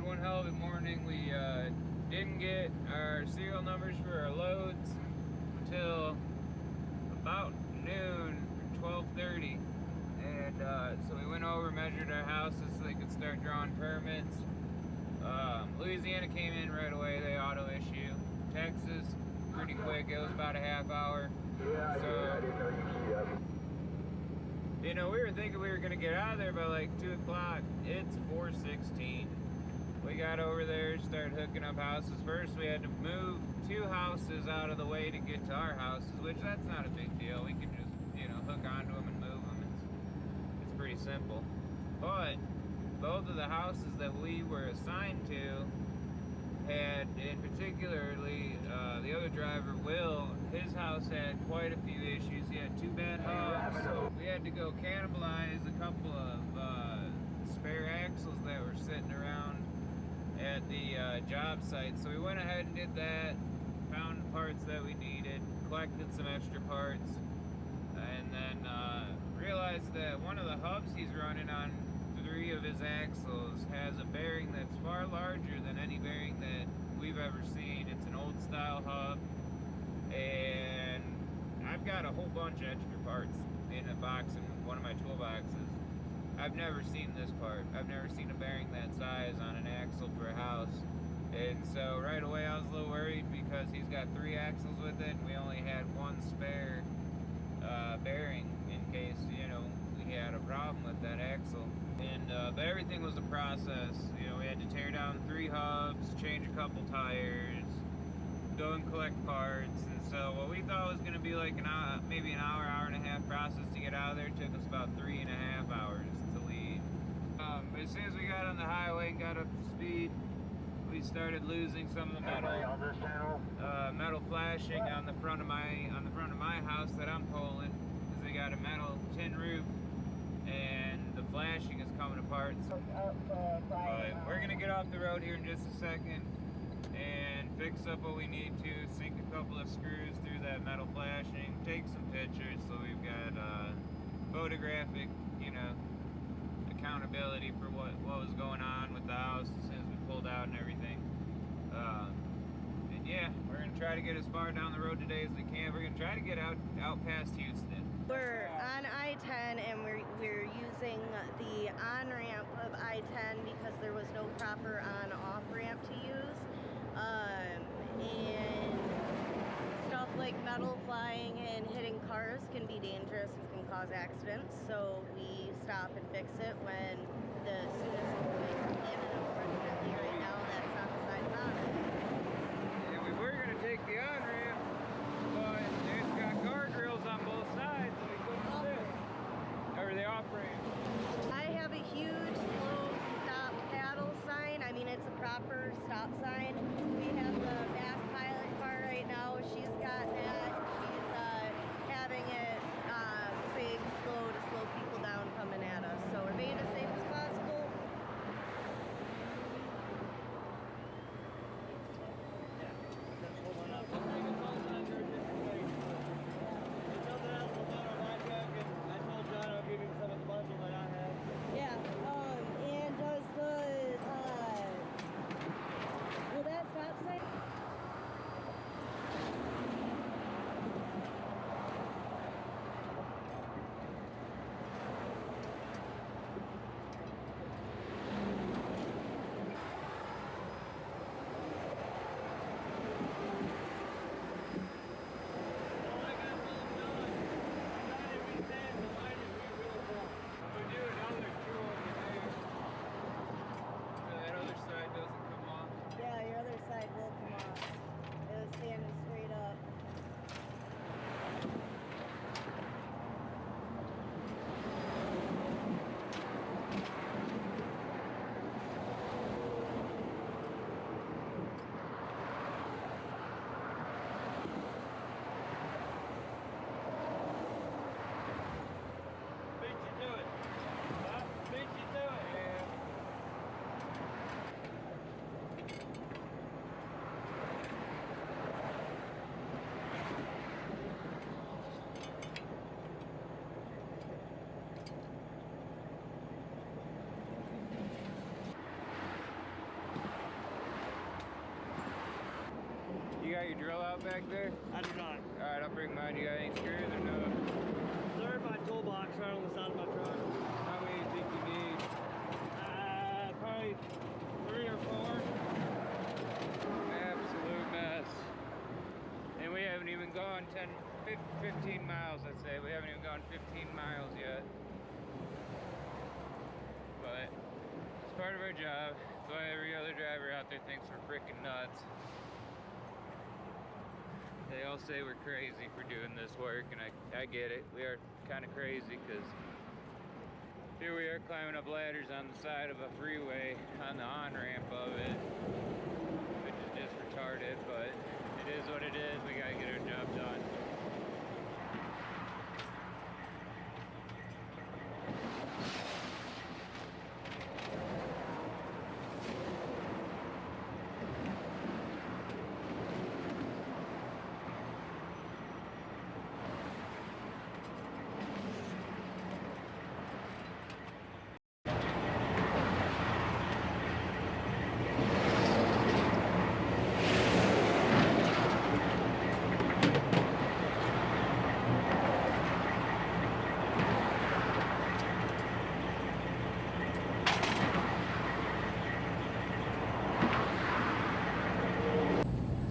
one hell of a morning. We didn't get our serial numbers for our loads until about noon, 12:30. And so we went over, measured our houses so they could start drawing permits. Louisiana came in right away, they auto issue. Texas, pretty quick, it was about a half hour. So, you know, we were thinking we were gonna get out of there by like 2 o'clock. It's 4:16. We got over there, started hooking up houses. First we had to move 2 houses out of the way to get to our houses, which that's not a big deal. We could just, you know, hook onto them and move them. It's pretty simple. But both of the houses that we were assigned to had, in particularly, the other driver, Will, his house had quite a few issues. He had 2 bad hubs. We had to go cannibalize a couple of spare axles that were sitting around at the job site. So we went ahead and did that, found the parts that we needed, collected some extra parts, and then realized that one of the hubs he's running on 3 of his axles has a bearing that's far larger than any bearing that we've ever seen. It's an old style hub, and I've got a whole bunch of extra parts in a box in one of my toolboxes. I've never seen this part. I've never seen a bearing that size on an axle for a house. And so right away I was a little worried because he's got 3 axles with it and we only had 1 spare bearing in case, you know, we had a problem with that axle. And but everything was a process. You know, we had to tear down 3 hubs, change a couple tires, go and collect parts. And so what we thought was going to be like maybe an hour, hour and a half process to get out of there took us about 3.5 hours to leave. But as soon as we got on the highway and got up to speed, we started losing some of the metal flashing on the front of my house that I'm pulling, because they got a metal tin roof and the flashing is coming apart. So, but we're gonna get off the road here in just a second and fix up what we need to, sink a couple of screws through that metal flashing, take some pictures so we've got photographic, you know, accountability for what was going on with the house as soon as we pulled out and everything. And yeah, we're gonna try to get as far down the road today as we can. We're gonna try to get out past Houston. We're on I-10 and we're using the on-ramp of I-10 because there was no proper on-off ramp to use. And stuff like metal flying and hitting cars can be dangerous and can cause accidents. So we stop and fix it when the soonest way we can. And unfortunately right now that's on the side of the on-ramp. And we were going to take the on-ramp, but it's got guardrails on both sides, so we couldn't sit. Or the off-ramp. I have a huge slow stop paddle sign. I mean, it's a proper stop sign. We have the back pilot car right now. She's got that. She's having it saying slow to slow people down coming at us. So we're being as safe as possible. got your drill out back there? I do not. Alright, I'll bring mine. You got any screws or no? They're in my toolbox right on the side of my truck. How many do you think you need? Probably 3 or 4. Absolute mess. And we haven't even gone 15 miles, let's say. We haven't even gone 15 miles yet. But it's part of our job. That's why every other driver out there thinks we're freaking nuts. They all say we're crazy for doing this work, and I get it. We are kind of crazy because here we are climbing up ladders on the side of a freeway on the on-ramp of it, which is just retarded, but it is what it is. We gotta get our job done.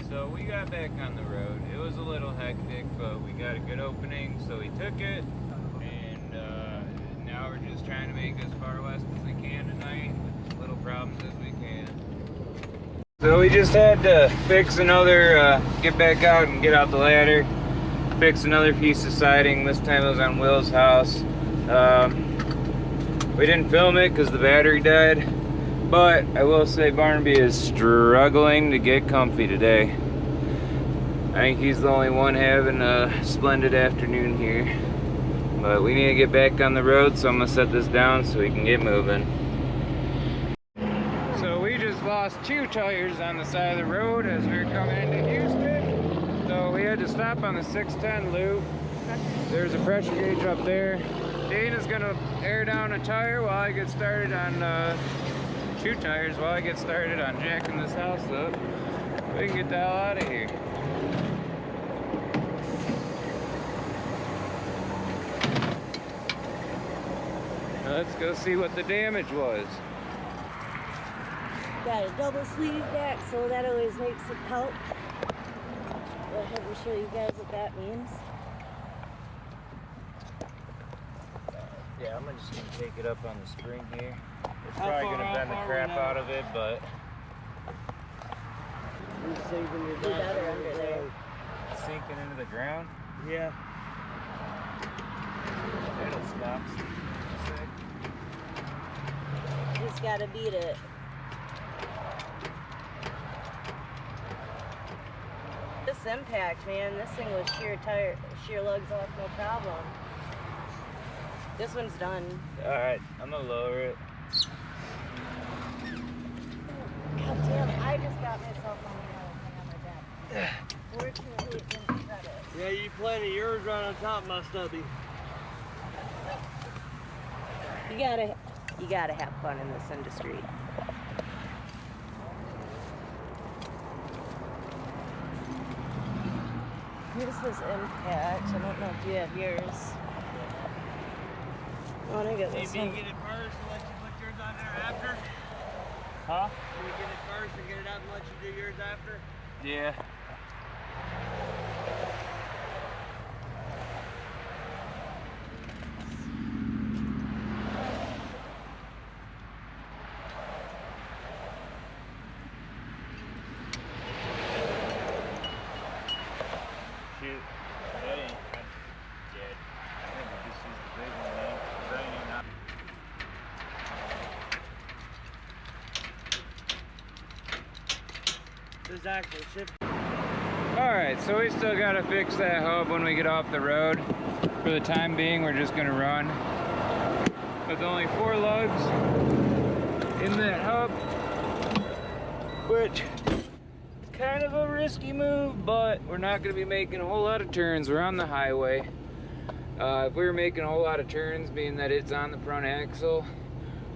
So we got back on the road. It was a little hectic, but we got a good opening, so we took it. And now we're just trying to make as far west as we can tonight, with as little problems as we can. So we just had to fix another, get back out and get out the ladder. Fix another piece of siding. This time it was on Will's house. We didn't film it because the battery died. But I will say Barnaby is struggling to get comfy today. I think he's the only one having a splendid afternoon here. But we need to get back on the road, so I'm gonna set this down so we can get moving. So we just lost 2 tires on the side of the road as we were coming into Houston. So we had to stop on the 610 loop. There's a pressure gauge up there. Dana's gonna air down a tire while I get started on 2 tires while I get started on jacking this house up. We can get the hell out of here. Let's go see what the damage was. Got a double sleeve back, so that always makes it count. Go ahead and show you guys what that means. Yeah, I'm just gonna take it up on the spring here. It's probably gonna bend the crap out of it, but Be better under there. it's sinking into the ground. Yeah. It'll stop. Just gotta beat it. This impact, man, this thing was sheer lugs off, no problem. This one's done. Alright, I'm gonna lower it. God damn, I just got myself on the hammer back. Fortunately, it didn't shred it. Yeah, you planted yours right on top of my stubby. You gotta have fun in this industry. Here's his impact. I don't know if you have yours. I want to get this Maybe one. you get it first and let you put yours on there after? Huh? Maybe get it first and get it out and let you do yours after? Yeah. Shoot. That ain't dead. I think we just used the big one now. 'Cause I ain't even This actually shipped. Alright, so we still gotta fix that hub when we get off the road. For the time being, we're just gonna run with only 4 lugs in that hub, which is kind of a risky move, but we're not gonna be making a whole lot of turns. We're on the highway. If we were making a whole lot of turns, being that it's on the front axle,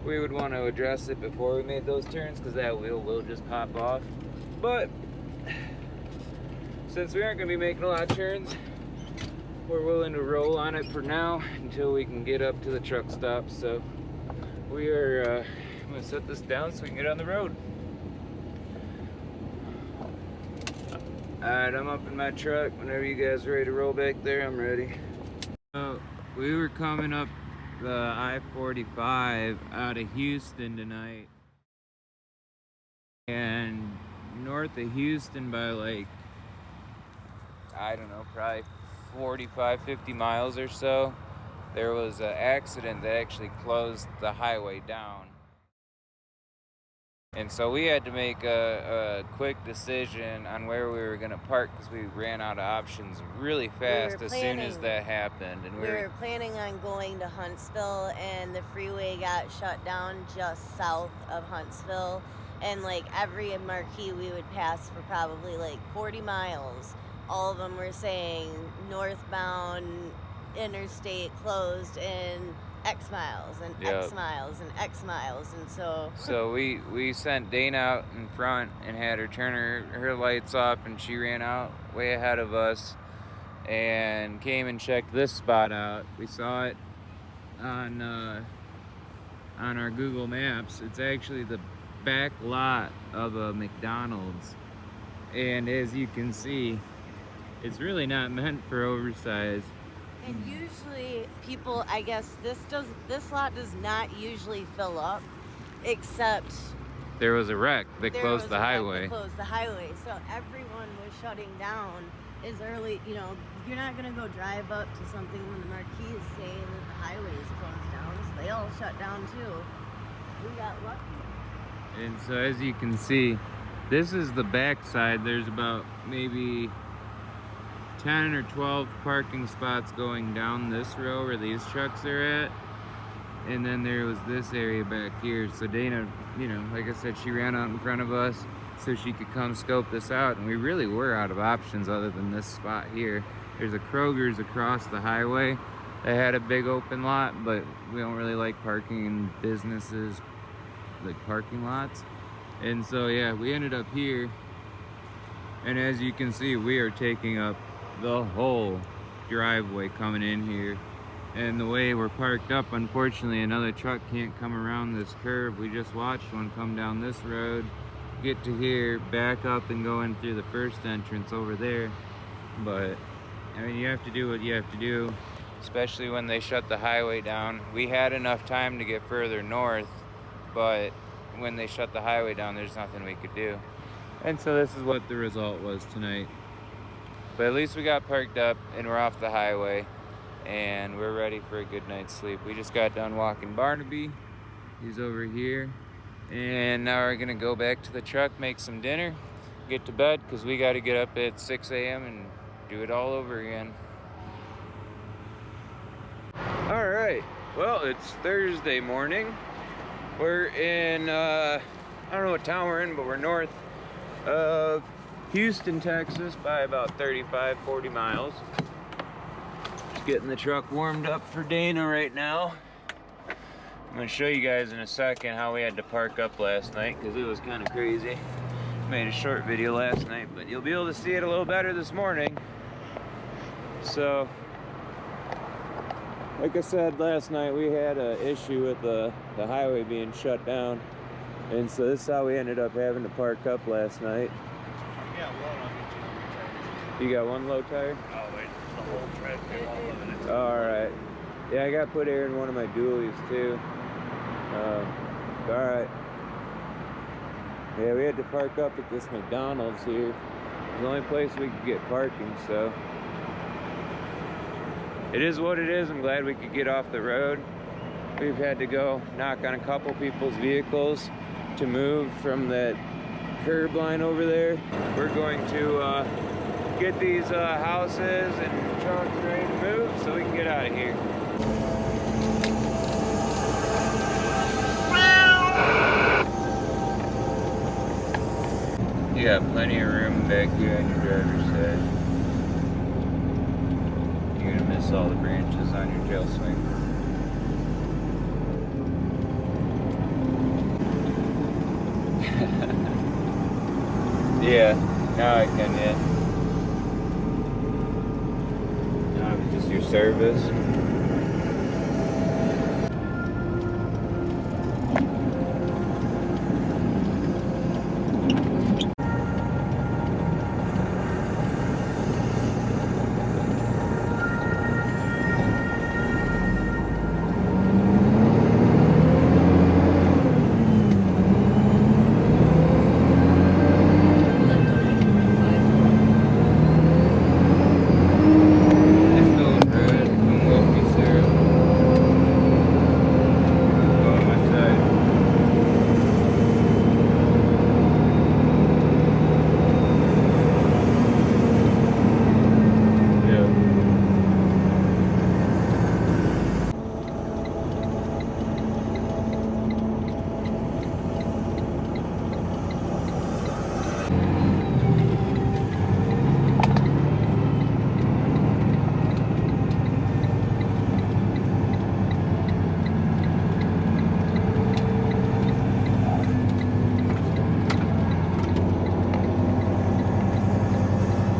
we would want to address it before we made those turns, because that wheel will just pop off. But since we aren't going to be making a lot of turns, we're willing to roll on it for now until we can get up to the truck stop. So we are I'm going to set this down so we can get on the road. Alright, I'm up in my truck. Whenever you guys are ready to roll back there, I'm ready. We were coming up the I-45 out of Houston tonight. And north of Houston by like, I don't know, probably 45, 50 miles or so, there was an accident that actually closed the highway down. And so we had to make a quick decision on where we were going to park because we ran out of options really fast as soon as that happened. And we were planning on going to Huntsville, and the freeway got shut down just south of Huntsville. And like every marquee we would pass for probably like 40 miles, all of them were saying northbound interstate closed in X miles and X miles and X miles. And so we sent Dana out in front and had her turn her lights off, and she ran out way ahead of us and came and checked this spot out. We saw it on our Google Maps. It's actually the back lot of a McDonald's, and as you can see, it's really not meant for oversized. And usually people, I guess this lot does not usually fill up, except there was a wreck that closed the highway. So everyone was shutting down as early, you know, you're not gonna go drive up to something when the marquee is saying that the highway is closed down. So they all shut down too. We got lucky. And so as you can see, this is the back side. There's about maybe 10 or 12 parking spots going down this row where these trucks are at. And then there was this area back here. So Dana, you know, like I said, she ran out in front of us so she could come scope this out. And we really were out of options other than this spot here. There's a Kroger's across the highway that had a big open lot, but we don't really like parking in businesses, like parking lots. And so yeah, we ended up here. And as you can see, we are taking up the whole driveway coming in here. And the way we're parked up, unfortunately, another truck can't come around this curve. We just watched one come down this road, get to here, back up and go in through the first entrance over there. But I mean, you have to do what you have to do, especially when they shut the highway down. We had enough time to get further north, but when they shut the highway down, there's nothing we could do. And so this is what the result was tonight. But at least we got parked up and we're off the highway and we're ready for a good night's sleep. We just got done walking Barnaby. He's over here. And now we're gonna go back to the truck, make some dinner, get to bed, because we got to get up at 6 a.m. and do it all over again. All right, well, it's Thursday morning. We're in, I don't know what town we're in, but we're north of Houston, Texas by about 35, 40 miles. Just getting the truck warmed up for Dana right now. I'm gonna show you guys in a second how we had to park up last night because it was kind of crazy. Made a short video last night, but you'll be able to see it a little better this morning. So, like I said last night, we had an issue with the highway being shut down. And so this is how we ended up having to park up last night. You got one low tire? Oh, wait, the whole tread came off of it. Alright. Yeah, I got put air in one of my dualies too. Alright. Yeah, we had to park up at this McDonald's here. It's the only place we could get parking, so. It is what it is. I'm glad we could get off the road. We've had to go knock on a couple people's vehicles to move from that curb line over there. We're going to get these houses and trucks ready to move so we can get out of here. You got plenty of room back here on your driver's side. You're gonna miss all the branches on your tail swing. Yeah, now I can, yeah. serviced.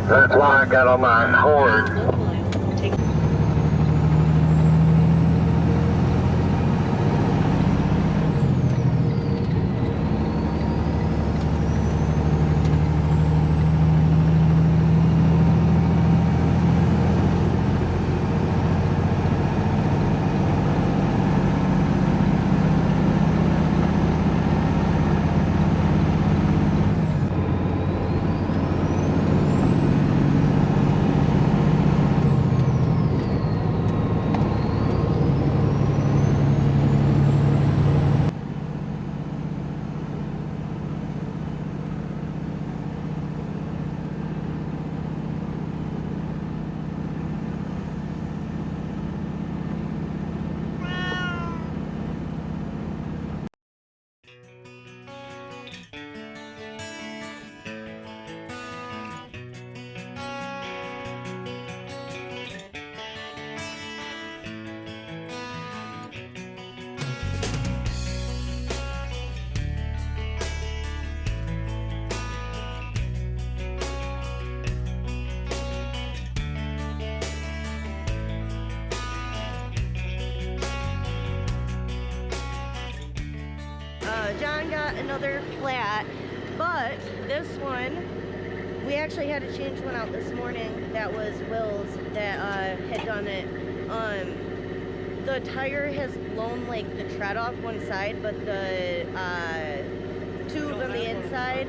That's why I got on my horn. John got another flat, but this one, we actually had to change one out this morning. That was Will's that had done it. The tire has blown like the tread off one side, but the tube on the inside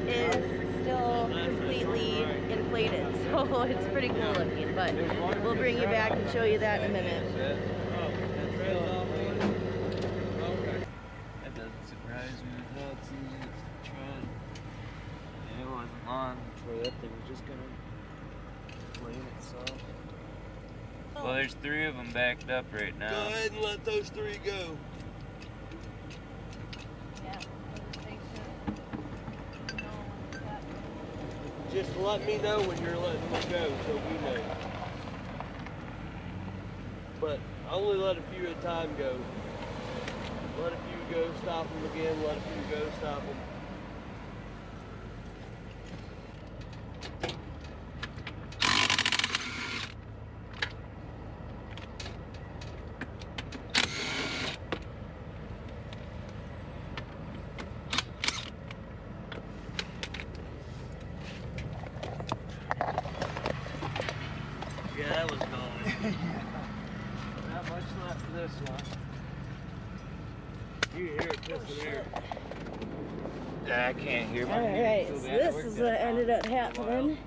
is still completely inflated. So it's pretty cool looking, but we'll bring you back and show you that in a minute. On before that thing was just gonna blame itself. Well, there's 3 of them backed up right now. Go ahead and let those 3 go. Yeah, just let me know when you're letting them go so we know. But only let a few at a time go. Let a few go, stop them again, let a few go, stop them. Yeah, that was going. Not much left of this one. You hear it pissing air. I can't hear my Alright, so this is what ended up happening.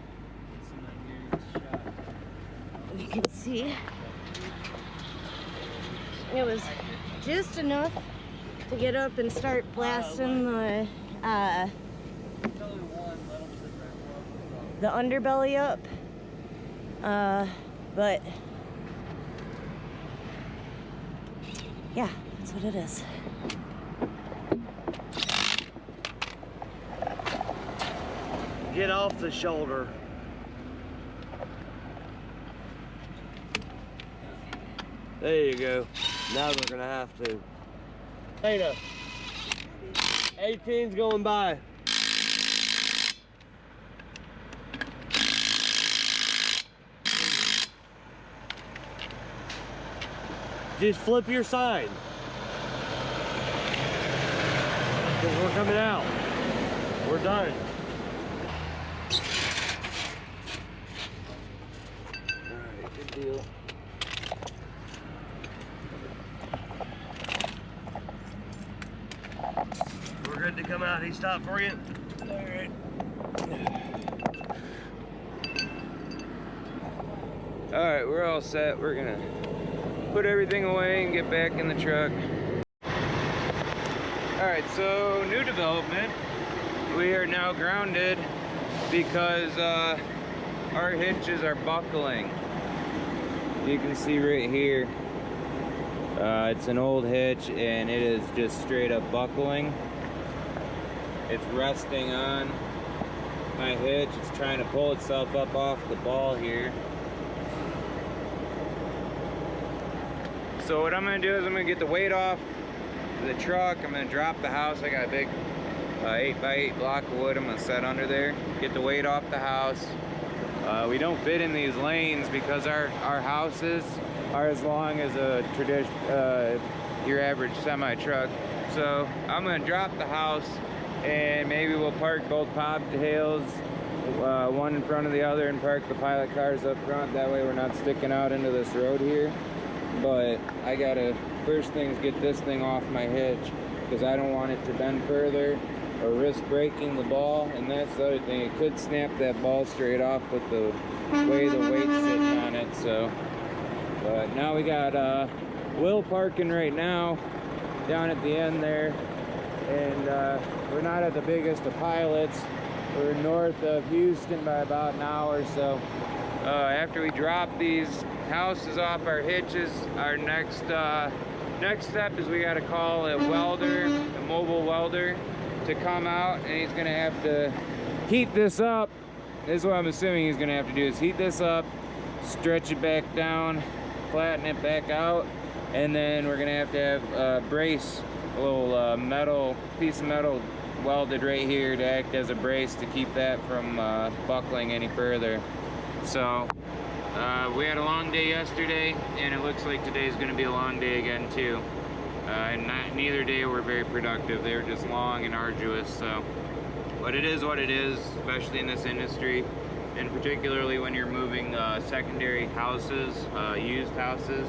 You can see it was just enough to get up and start blasting the underbelly up. But yeah, that's what it is. Get off the shoulder. There you go. Now they're gonna have to. Dana, 18's going by. Just flip your side. Because we're coming out. We're done. Alright, good deal. We're good to come out. He stopped for you? Alright. Alright, we're all set. We're gonna put everything away and get back in the truck. Alright, so new development. We are now grounded because our hitches are buckling. You can see right here. It's an old hitch and it is just straight up buckling. It's resting on my hitch. It's trying to pull itself up off the ball here. So what I'm gonna do is I'm gonna get the weight off the truck. I'm gonna drop the house. I got a big 8x8 block of wood I'm gonna set under there. Get the weight off the house. We don't fit in these lanes because our houses are as long as a your average semi truck. So I'm gonna drop the house and maybe we'll park both bobtails, one in front of the other, and park the pilot cars up front. That way we're not sticking out into this road here. But I gotta first things get this thing off my hitch because I don't want it to bend further or risk breaking the ball. And that's the other thing, it could snap that ball straight off with the way the weight's sitting on it. So but now we got Will parking right now down at the end there, and we're not at the biggest of pilots. We're north of Houston by about an hour. So after we drop these houses off our hitches, our next step is we got to call a welder, a mobile welder, to come out, and he's gonna have to heat this up. This is what I'm assuming he's gonna have to do, is heat this up, stretch it back down, flatten it back out, and then we're gonna have to have a brace, a little metal piece of metal welded right here to act as a brace to keep that from buckling any further. So we had a long day yesterday, and it looks like today's going to be a long day again too. And neither day were very productive. They were just long and arduous. So, but it is what it is, especially in this industry, and particularly when you're moving secondary houses, used houses.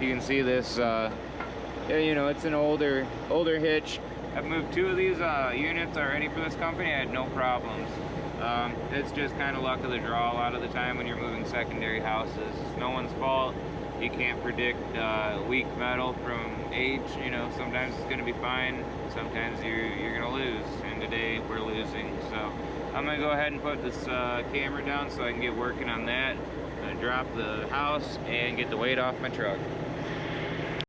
You can see this. You know, it's an older hitch. I've moved 2 of these units already for this company. I had no problems. It's just kind of luck of the draw a lot of the time when you're moving secondary houses. It's no one's fault. You can't predict weak metal from age. You know, sometimes it's going to be fine. Sometimes you're going to lose. And today we're losing. So I'm going to go ahead and put this camera down so I can get working on that. I'm going to drop the house and get the weight off my truck.